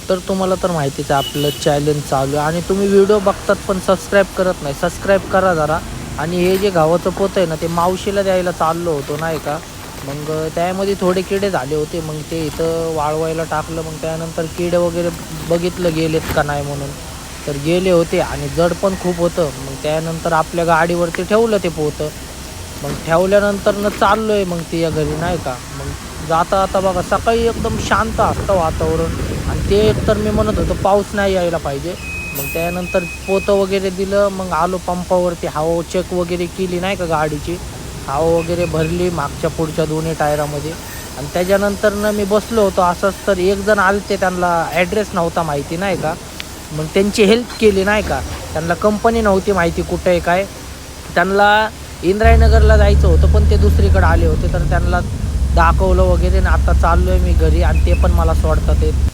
तर तुम्हाला तर माहितीच आहे आपलं चॅलेंज चालू आहे आणि तुम्ही व्हिडिओ बघतात पण सबस्क्राईब करत नाही. सबस्क्राईब करा जरा. आणि हे जे गव्हाचं पोतं आहे ना, ते मावशीला द्यायला चाललो होतो नाही का. मग त्यामध्ये थोडे किडे झाले होते. मग ते इथं वाळवायला टाकलं. मग त्यानंतर किडे वगैरे बघितलं गेलेत का नाही म्हणून. तर गेले होते आणि जड पण खूप होतं. मग त्यानंतर आपल्या गाडीवरती ठेवलं ते पोतं. मग ठेवल्यानंतरनं चाललो आहे मग ते या घरी नाही का. मग जाता आता बघा सकाळी एकदम शांत असतं वातावरण आणि ते एकतर मी म्हणत होतो पाऊस नाही यायला पाहिजे. मग त्यानंतर पोतं वगैरे दिलं. मग आलो पंपावरती हवा चेक वगैरे केली नाही का गाडीची. हवा वगैरे भरली मागच्या पुढच्या दोन्ही टायरामध्ये. आणि त्याच्यानंतरनं मी बसलो होतो असंच तर एक जण आले त्यांना ॲड्रेस नव्हता माहिती नाही का. मग त्यांची हेल्प केली नाही का. त्यांना कंपनी नव्हती माहिती कुठे आहे काय. त्यांना इंद्रायनगरला जायचं होतं पण ते दुसरीकडे आले होते तर त्यांना दाखवलं वगैरे आणि आता चाललो आहे मी घरी आणि ते पण मला सोडतात आहेत.